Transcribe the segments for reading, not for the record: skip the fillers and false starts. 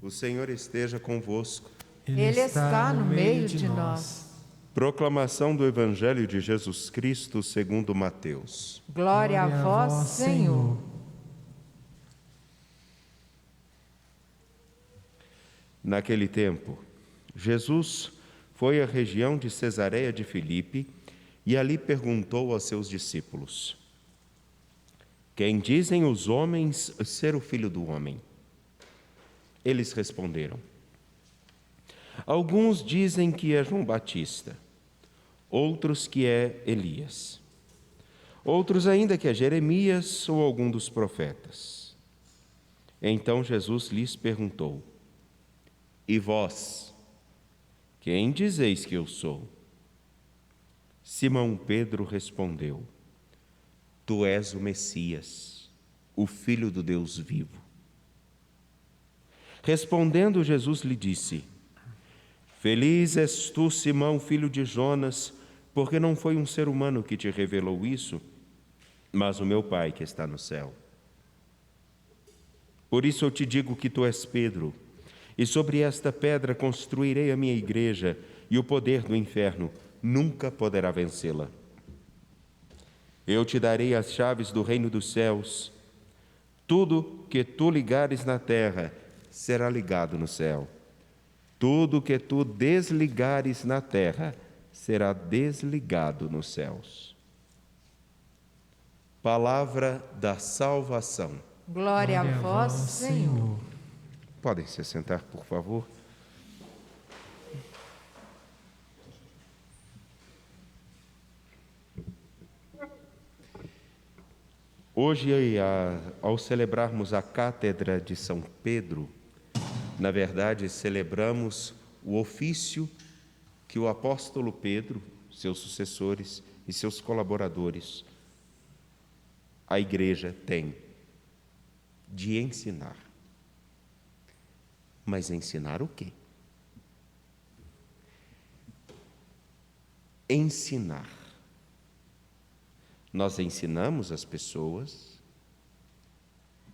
O Senhor esteja convosco. Ele está no meio de nós. Proclamação do Evangelho de Jesus Cristo segundo Mateus. Glória a vós, Senhor. Naquele tempo, Jesus foi à região de Cesareia de Filipe e ali perguntou aos seus discípulos: Quem dizem os homens ser o Filho do Homem? Eles responderam: Alguns dizem que é João Batista, outros que é Elias, outros ainda que é Jeremias ou algum dos profetas. Então Jesus lhes perguntou: E vós, quem dizeis que eu sou? Simão Pedro respondeu: Tu és o Messias, o Filho do Deus vivo. Respondendo, Jesus lhe disse: Feliz és tu, Simão, filho de Jonas, porque não foi um ser humano que te revelou isso, mas o meu Pai que está no céu. Por isso eu te digo que tu és Pedro, e sobre esta pedra construirei a minha igreja, e o poder do inferno nunca poderá vencê-la. Eu te darei as chaves do reino dos céus. Tudo que tu ligares na terra será ligado no céu. Tudo que tu desligares na terra será desligado nos céus. Palavra da salvação. Glória a vós, Senhor. Podem se sentar, por favor. Hoje, ao celebrarmos a Cátedra de São Pedro, na verdade, celebramos o ofício que o apóstolo Pedro, seus sucessores e seus colaboradores, a igreja tem de ensinar. Mas ensinar o quê? Ensinar. Nós ensinamos as pessoas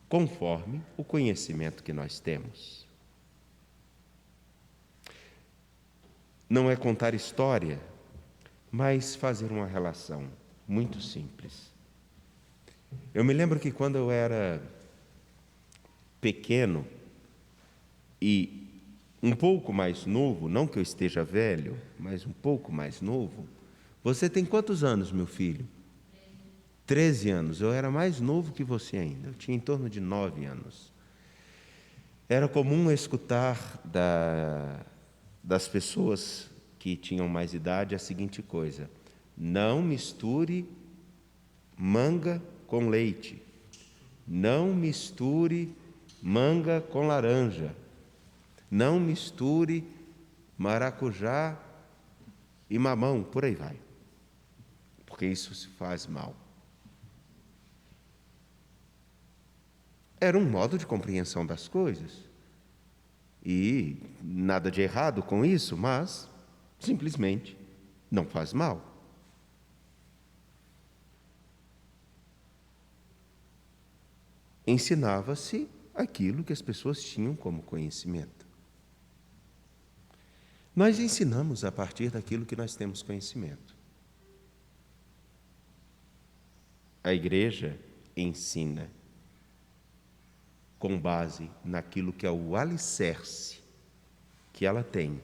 conforme o conhecimento que nós temos. Não é contar história, mas fazer uma relação muito simples. Eu me lembro que quando eu era pequeno e um pouco mais novo, não que eu esteja velho, mas um pouco mais novo. Você tem quantos anos, meu filho? 13 anos. Eu era mais novo que você ainda. Eu tinha em torno de 9 anos. Era comum escutar das pessoas que tinham mais idade a seguinte coisa: não misture manga com leite, não misture manga com laranja, não misture maracujá e mamão, por aí vai, porque isso se faz mal. Era um modo de compreensão das coisas. E nada de errado com isso, mas simplesmente não faz mal. Ensinava-se aquilo que as pessoas tinham como conhecimento. Nós ensinamos a partir daquilo que nós temos conhecimento. A igreja ensina com base naquilo que é o alicerce que ela tem,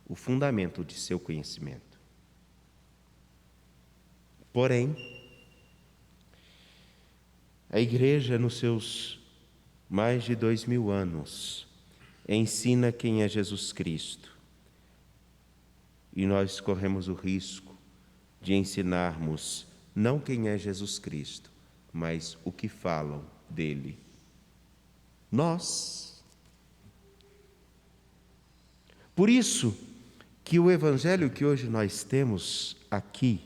o fundamento de seu conhecimento. Porém, a igreja, nos seus mais de 2000 anos, ensina quem é Jesus Cristo. E nós corremos o risco de ensinarmos não quem é Jesus Cristo, mas o que falam dele. Nós. Por isso que o evangelho que hoje nós temos aqui,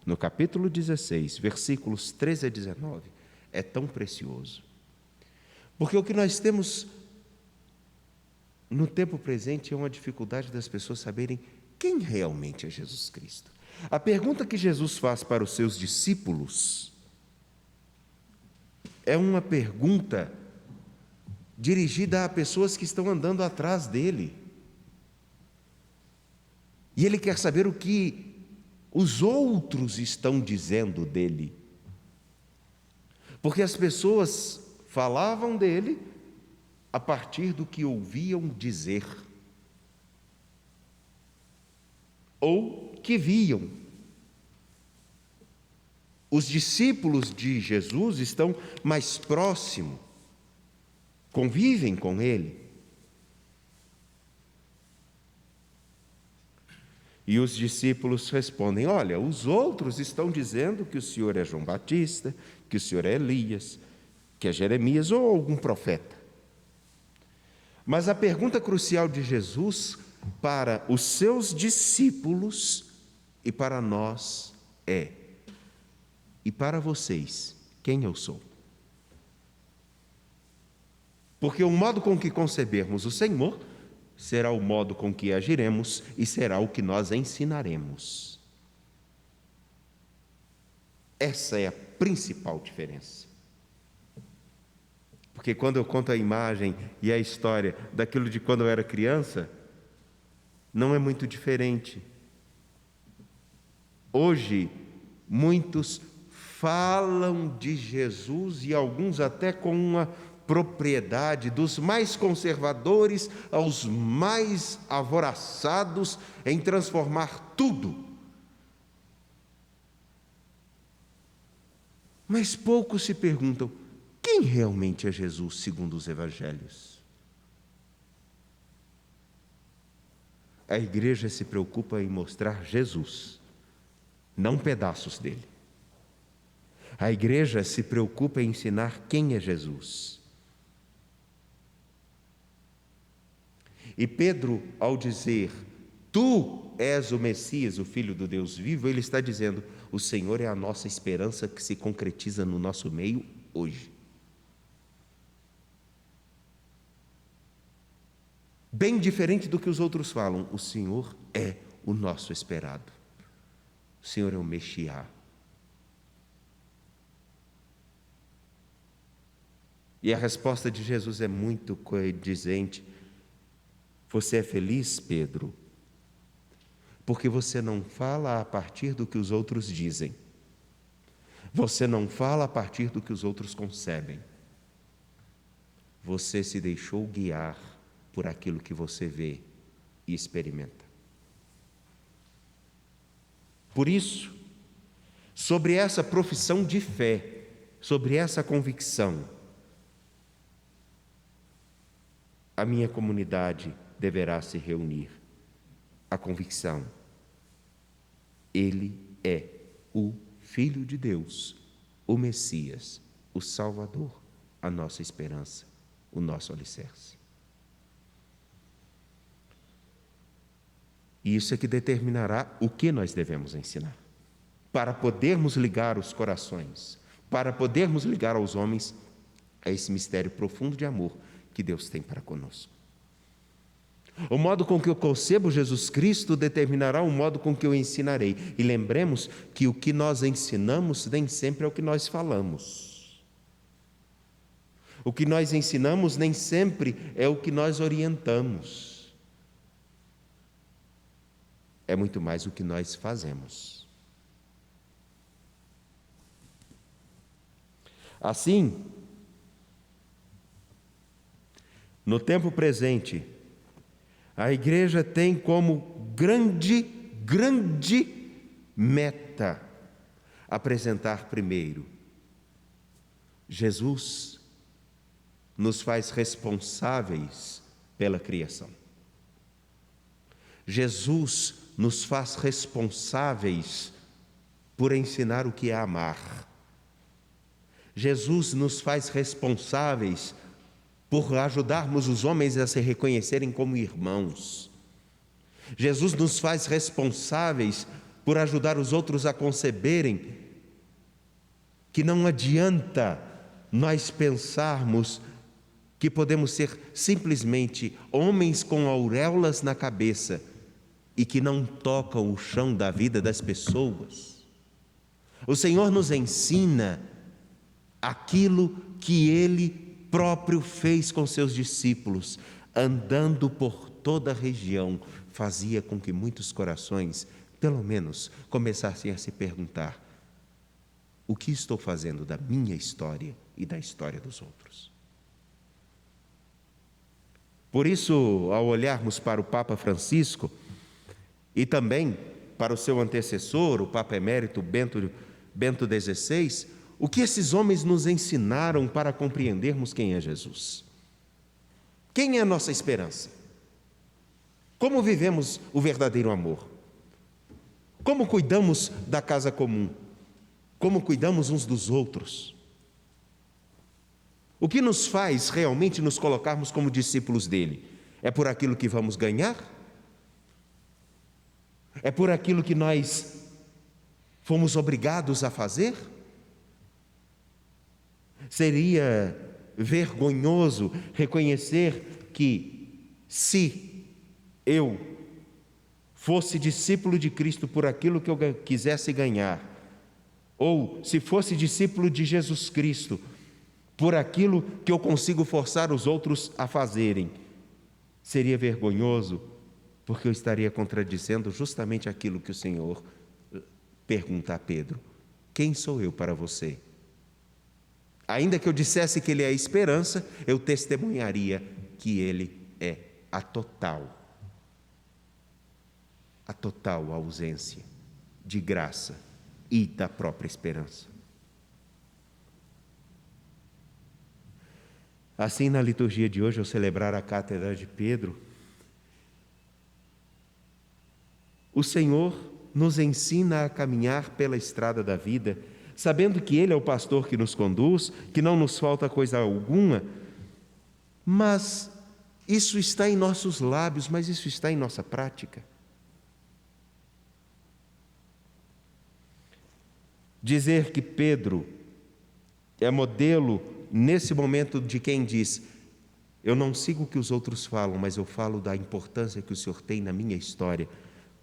no capítulo 16, versículos 13 a 19, é tão precioso. Porque o que nós temos no tempo presente é uma dificuldade das pessoas saberem quem realmente é Jesus Cristo. A pergunta que Jesus faz para os seus discípulos é uma pergunta dirigida a pessoas que estão andando atrás dele. E ele quer saber o que os outros estão dizendo dele. Porque as pessoas falavam dele a partir do que ouviam dizer, ou que viam. Os discípulos de Jesus estão mais próximos, convivem com ele. E os discípulos respondem: olha, os outros estão dizendo que o Senhor é João Batista, que o Senhor é Elias, que é Jeremias ou algum profeta. Mas a pergunta crucial de Jesus para os seus discípulos e para nós é: e para vocês, quem eu sou? Porque o modo com que concebermos o Senhor será o modo com que agiremos e será o que nós ensinaremos. Essa é a principal diferença. Porque quando eu conto a imagem e a história daquilo de quando eu era criança, não é muito diferente. Hoje, muitos falam de Jesus e alguns até com uma propriedade, dos mais conservadores aos mais alvoroçados em transformar tudo. Mas poucos se perguntam: quem realmente é Jesus segundo os evangelhos? A igreja se preocupa em mostrar Jesus, não pedaços dele. A igreja se preocupa em ensinar quem é Jesus. E Pedro, ao dizer: tu és o Messias, o Filho do Deus vivo, ele está dizendo: o Senhor é a nossa esperança que se concretiza no nosso meio hoje. Bem diferente do que os outros falam, o Senhor é o nosso esperado. O Senhor é o Mexiá. E a resposta de Jesus é muito condizente. Você é feliz, Pedro, porque você não fala a partir do que os outros dizem. Você não fala a partir do que os outros concebem. Você se deixou guiar por aquilo que você vê e experimenta. Por isso, sobre essa profissão de fé, sobre essa convicção, a minha comunidade deverá se reunir. A convicção: Ele é o Filho de Deus, o Messias, o Salvador, a nossa esperança, o nosso alicerce. E isso é que determinará o que nós devemos ensinar, para podermos ligar os corações, para podermos ligar aos homens a esse mistério profundo de amor que Deus tem para conosco. O modo com que eu concebo Jesus Cristo determinará o modo com que eu ensinarei. E lembremos que o que nós ensinamos nem sempre é o que nós falamos. O que nós ensinamos nem sempre é o que nós orientamos. É muito mais o que nós fazemos. Assim, no tempo presente, a igreja tem como grande meta apresentar primeiro: Jesus nos faz responsáveis pela criação. Jesus nos faz responsáveis por ensinar o que é amar. Jesus nos faz responsáveis por ajudarmos os homens a se reconhecerem como irmãos. Jesus nos faz responsáveis por ajudar os outros a conceberem que não adianta nós pensarmos que podemos ser simplesmente homens com auréolas na cabeça e que não tocam o chão da vida das pessoas. O Senhor nos ensina aquilo que Ele próprio fez com seus discípulos, andando por toda a região, fazia com que muitos corações, pelo menos, começassem a se perguntar: o que estou fazendo da minha história e da história dos outros? Por isso, ao olharmos para o Papa Francisco e também para o seu antecessor, o Papa Emérito Bento XVI, o que esses homens nos ensinaram para compreendermos quem é Jesus? Quem é a nossa esperança? Como vivemos o verdadeiro amor? Como cuidamos da casa comum? Como cuidamos uns dos outros? O que nos faz realmente nos colocarmos como discípulos dele? É por aquilo que vamos ganhar? É por aquilo que nós fomos obrigados a fazer? Seria vergonhoso reconhecer que, se eu fosse discípulo de Cristo por aquilo que eu quisesse ganhar, ou se fosse discípulo de Jesus Cristo por aquilo que eu consigo forçar os outros a fazerem, seria vergonhoso, porque eu estaria contradizendo justamente aquilo que o Senhor pergunta a Pedro: quem sou eu para você? Ainda que eu dissesse que Ele é a esperança, eu testemunharia que Ele é a total ausência de graça e da própria esperança. Assim, na liturgia de hoje, ao celebrar a Cátedra de Pedro, o Senhor nos ensina a caminhar pela estrada da vida, sabendo que Ele é o pastor que nos conduz, que não nos falta coisa alguma, mas isso está em nossos lábios, mas isso está em nossa prática. Dizer que Pedro é modelo nesse momento de quem diz: eu não sigo o que os outros falam, mas eu falo da importância que o Senhor tem na minha história.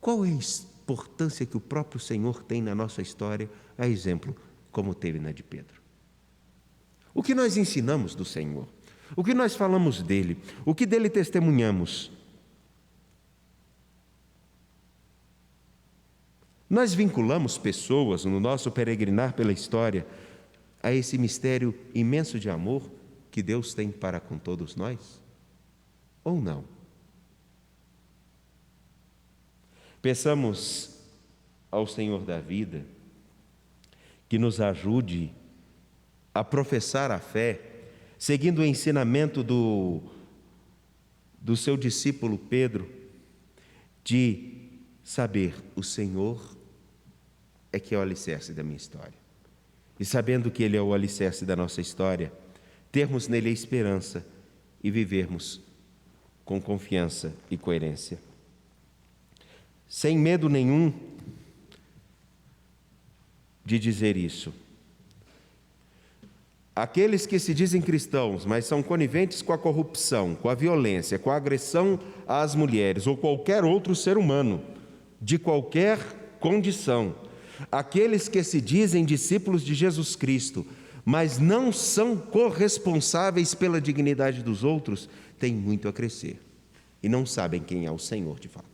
Qual é a importância que o próprio Senhor tem na nossa história? A exemplo, como teve na de Pedro. O que nós ensinamos do Senhor? O que nós falamos dele? O que dele testemunhamos? Nós vinculamos pessoas no nosso peregrinar pela história a esse mistério imenso de amor que Deus tem para com todos nós? Ou não? Peçamos ao Senhor da vida que nos ajude a professar a fé, seguindo o ensinamento do seu discípulo Pedro, de saber: o Senhor é que é o alicerce da minha história. E sabendo que Ele é o alicerce da nossa história, termos nele a esperança e vivermos com confiança e coerência. Sem medo nenhum de dizer isso. Aqueles que se dizem cristãos, mas são coniventes com a corrupção, com a violência, com a agressão às mulheres ou qualquer outro ser humano, de qualquer condição, aqueles que se dizem discípulos de Jesus Cristo, mas não são corresponsáveis pela dignidade dos outros, têm muito a crescer e não sabem quem é o Senhor de fato.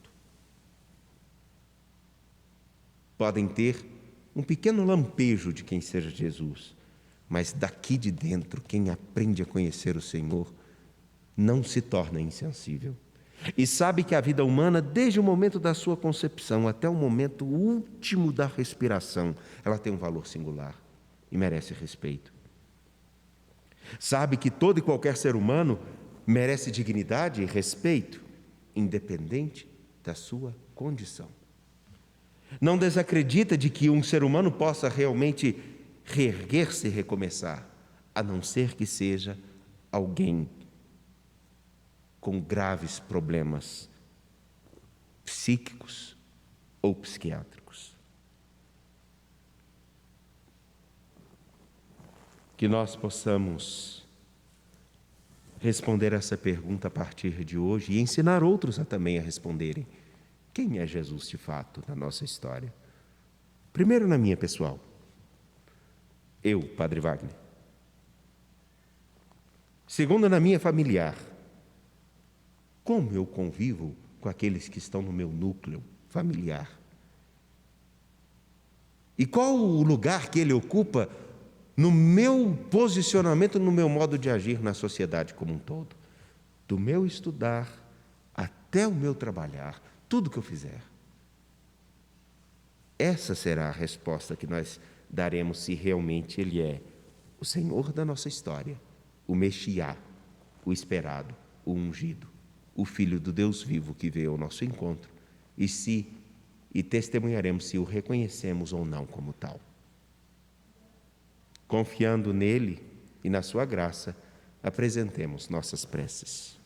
Podem ter um pequeno lampejo de quem seja Jesus, mas daqui de dentro, quem aprende a conhecer o Senhor não se torna insensível. E sabe que a vida humana, desde o momento da sua concepção até o momento último da respiração, ela tem um valor singular e merece respeito. Sabe que todo e qualquer ser humano merece dignidade e respeito, independente da sua condição. Não desacredita de que um ser humano possa realmente reerguer-se e recomeçar, a não ser que seja alguém com graves problemas psíquicos ou psiquiátricos. Que nós possamos responder essa pergunta a partir de hoje e ensinar outros a também a responderem: quem é Jesus de fato na nossa história? Primeiro na minha pessoal. Eu, Padre Wagner. Segundo, na minha familiar. Como eu convivo com aqueles que estão no meu núcleo familiar? E qual o lugar que ele ocupa no meu posicionamento, no meu modo de agir na sociedade como um todo? Do meu estudar até o meu trabalhar, tudo que eu fizer. Essa será a resposta que nós daremos se realmente Ele é o Senhor da nossa história, o Mexiá, o esperado, o ungido, o Filho do Deus vivo que veio ao nosso encontro, e testemunharemos se o reconhecemos ou não como tal. Confiando nele e na sua graça, apresentemos nossas preces.